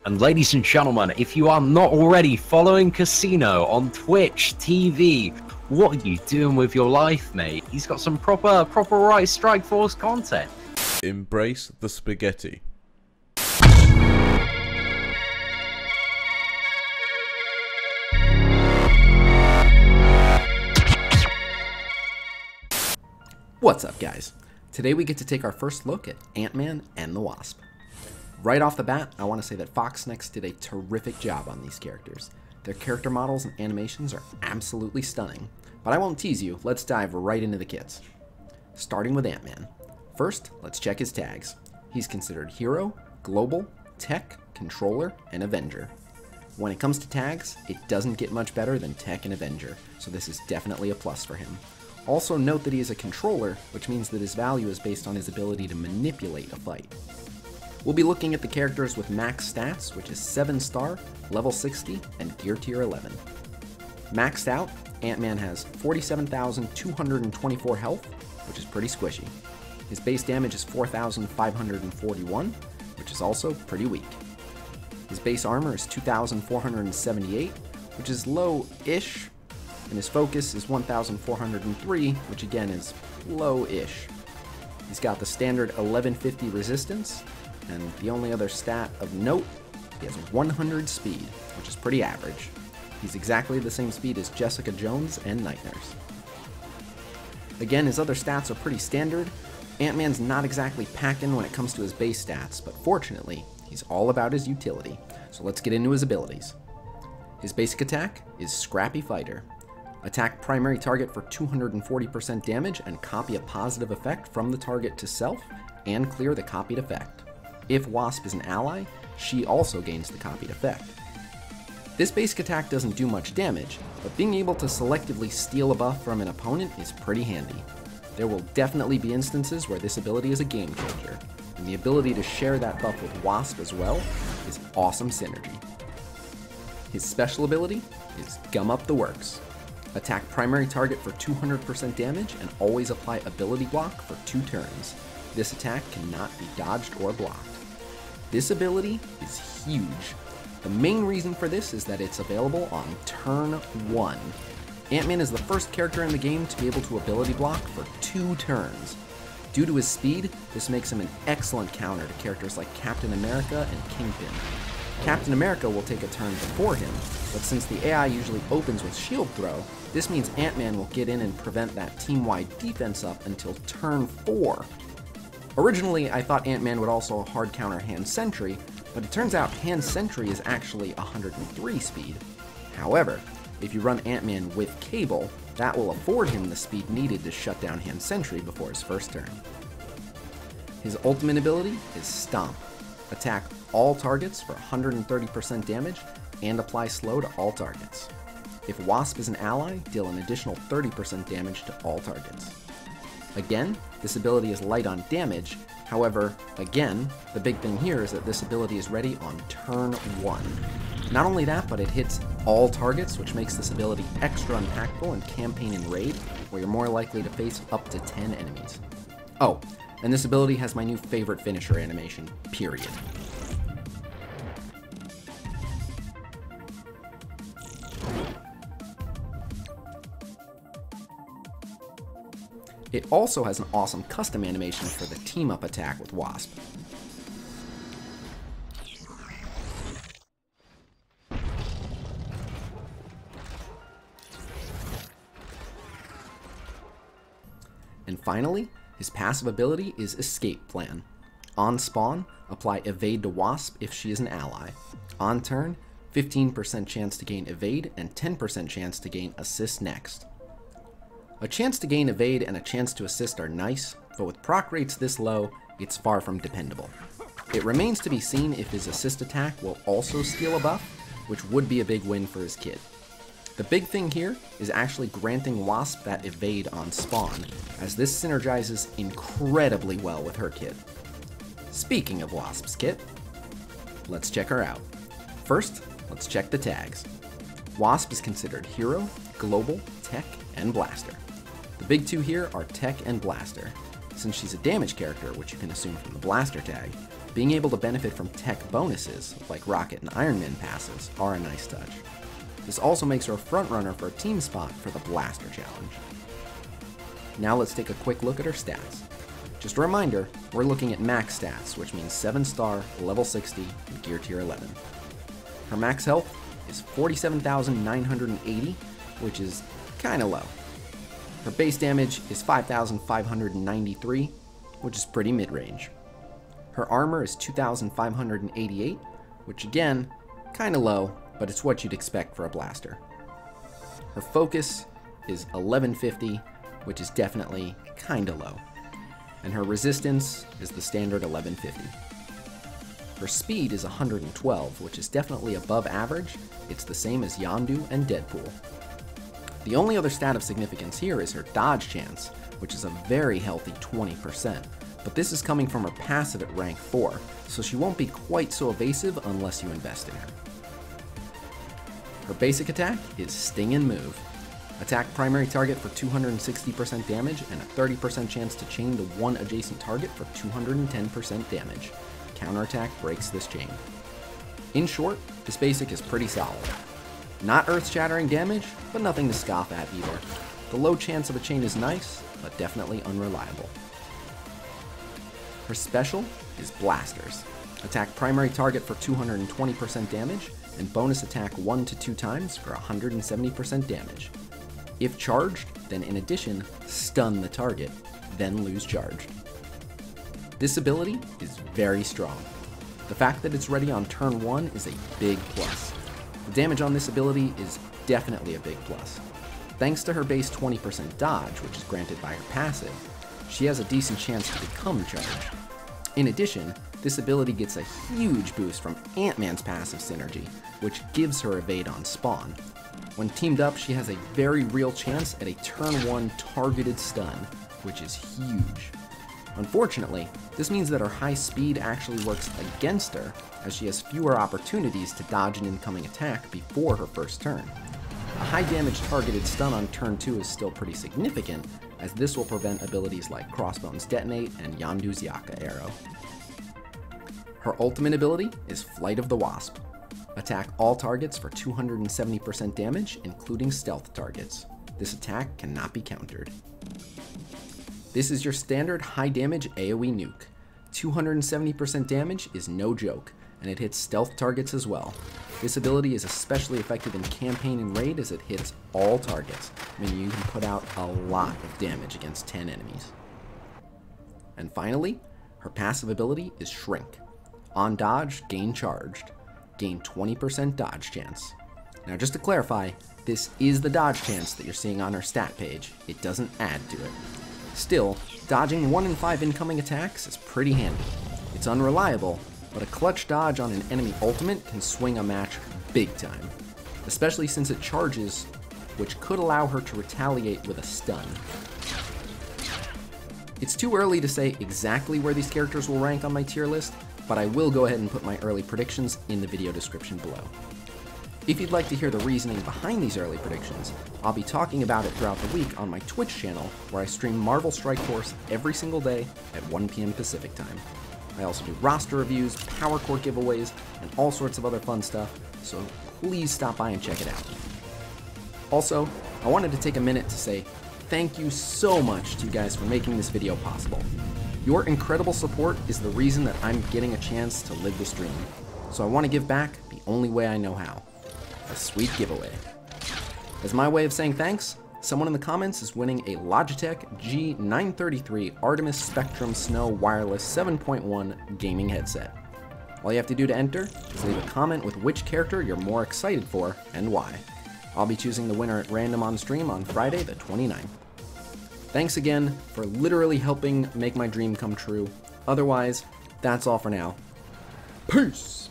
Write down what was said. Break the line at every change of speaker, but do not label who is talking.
And ladies and gentlemen, if you are not already following Khasino on Twitch TV, what are you doing with your life, mate? He's got some proper right Strike Force content.
Embrace the spaghetti.
What's up, guys? Today we get to take our first look at Ant-Man and the Wasp. Right off the bat, I want to say that FoxNext did a terrific job on these characters. Their character models and animations are absolutely stunning. But I won't tease you, let's dive right into the kits. Starting with Ant-Man. First, let's check his tags. He's considered Hero, Global, Tech, Controller, and Avenger. When it comes to tags, it doesn't get much better than Tech and Avenger, so this is definitely a plus for him. Also note that he is a controller, which means that his value is based on his ability to manipulate a fight. We'll be looking at the characters with max stats, which is 7-star, level 60, and gear tier 11. Maxed out, Ant-Man has 47,224 health, which is pretty squishy. His base damage is 4,541, which is also pretty weak. His base armor is 2,478, which is low-ish, and his focus is 1,403, which again is low-ish. He's got the standard 1150 resistance, and the only other stat of note, he has 100 speed, which is pretty average. He's exactly the same speed as Jessica Jones and Night Nurse. Again, his other stats are pretty standard. Ant-Man's not exactly packing when it comes to his base stats, but fortunately, he's all about his utility, so let's get into his abilities. His basic attack is Scrappy Fighter. Attack primary target for 240% damage and copy a positive effect from the target to self, and clear the copied effect. If Wasp is an ally, she also gains the copied effect. This basic attack doesn't do much damage, but being able to selectively steal a buff from an opponent is pretty handy. There will definitely be instances where this ability is a game changer, and the ability to share that buff with Wasp as well is awesome synergy. His special ability is Gum Up the Works. Attack primary target for 200% damage and always apply ability block for 2 turns. This attack cannot be dodged or blocked. This ability is huge. The main reason for this is that it's available on turn 1. Ant-Man is the first character in the game to be able to ability block for 2 turns. Due to his speed, this makes him an excellent counter to characters like Captain America and Kingpin. Captain America will take a turn before him, but since the AI usually opens with shield throw, this means Ant-Man will get in and prevent that team-wide defense up until turn 4. Originally, I thought Ant-Man would also hard counter Hand Sentry, but it turns out Hand Sentry is actually 103 speed. However, if you run Ant-Man with Cable, that will afford him the speed needed to shut down Hand Sentry before his first turn. His ultimate ability is Stomp. Attack all targets for 130% damage and apply slow to all targets. If Wasp is an ally, deal an additional 30% damage to all targets. Again, this ability is light on damage, however, again, the big thing here is that this ability is ready on turn 1. Not only that, but it hits all targets, which makes this ability extra impactful in campaign and raid, where you're more likely to face up to 10 enemies. Oh, and this ability has my new favorite finisher animation, period. It also has an awesome custom animation for the team-up attack with Wasp. And finally, his passive ability is Escape Plan. On spawn, apply Evade to Wasp if she is an ally. On turn, 15% chance to gain Evade and 10% chance to gain Assist next. A chance to gain Evade and a chance to assist are nice, but with proc rates this low, it's far from dependable. It remains to be seen if his assist attack will also steal a buff, which would be a big win for his kit. The big thing here is actually granting Wasp that Evade on spawn, as this synergizes incredibly well with her kit. Speaking of Wasp's kit, let's check her out. First, let's check the tags. Wasp is considered Hero, Global, Tech, and Blaster. The big 2 here are Tech and Blaster. Since she's a damage character, which you can assume from the Blaster tag, being able to benefit from tech bonuses, like Rocket and Iron Man passes, are a nice touch. This also makes her a frontrunner for a team spot for the Blaster Challenge. Now let's take a quick look at her stats. Just a reminder, we're looking at max stats, which means 7-star, level 60, and gear tier 11. Her max health is 47,980, which is kinda low. Her base damage is 5,593, which is pretty mid-range. Her armor is 2,588, which again, kinda low, but it's what you'd expect for a blaster. Her focus is 1150, which is definitely kinda low. And her resistance is the standard 1150. Her speed is 112, which is definitely above average. It's the same as Yondu and Deadpool. The only other stat of significance here is her dodge chance, which is a very healthy 20%, but this is coming from her passive at rank 4, so she won't be quite so evasive unless you invest in her. Her basic attack is Sting and Move. Attack primary target for 260% damage and a 30% chance to chain to one adjacent target for 210% damage. Counterattack breaks this chain. In short, this basic is pretty solid. Not earth-shattering damage, but nothing to scoff at either. The low chance of a chain is nice, but definitely unreliable. Her special is Blasters. Attack primary target for 220% damage, and bonus attack 1 to 2 times for 170% damage. If charged, then in addition, stun the target, then lose charged. This ability is very strong. The fact that it's ready on turn 1 is a big plus. The damage on this ability is definitely a big plus. Thanks to her base 20% dodge, which is granted by her passive, she has a decent chance to become charged. In addition, this ability gets a huge boost from Ant-Man's passive synergy, which gives her evade on spawn. When teamed up, she has a very real chance at a turn 1 targeted stun, which is huge. Unfortunately, this means that her high speed actually works against her, as she has fewer opportunities to dodge an incoming attack before her first turn. A high damage targeted stun on turn 2 is still pretty significant, as this will prevent abilities like Crossbone's Detonate and Yondu's Yaka Arrow. Her ultimate ability is Flight of the Wasp. Attack all targets for 270% damage, including stealth targets. This attack cannot be countered. This is your standard high damage AoE nuke. 270% damage is no joke, and it hits stealth targets as well. This ability is especially effective in campaign and raid as it hits all targets, meaning you can put out a lot of damage against 10 enemies. And finally, her passive ability is Shrink. On dodge, gain charged. Gain 20% dodge chance. Now just to clarify, this is the dodge chance that you're seeing on her stat page. It doesn't add to it. Still, dodging 1 in 5 incoming attacks is pretty handy. It's unreliable, but a clutch dodge on an enemy ultimate can swing a match big time, especially since it charges, which could allow her to retaliate with a stun. It's too early to say exactly where these characters will rank on my tier list, but I will go ahead and put my early predictions in the video description below. If you'd like to hear the reasoning behind these early predictions, I'll be talking about it throughout the week on my Twitch channel, where I stream Marvel Strike Force every single day at 1 PM Pacific time. I also do roster reviews, power core giveaways, and all sorts of other fun stuff, so please stop by and check it out. Also, I wanted to take a minute to say thank you so much to you guys for making this video possible. Your incredible support is the reason that I'm getting a chance to live this dream, so I want to give back the only way I know how. A sweet giveaway. As my way of saying thanks, someone in the comments is winning a Logitech G933 Artemis Spectrum Snow Wireless 7.1 gaming headset. All you have to do to enter is leave a comment with which character you're more excited for and why. I'll be choosing the winner at random on stream on Friday the 29th. Thanks again for literally helping make my dream come true. Otherwise, that's all for now. Peace!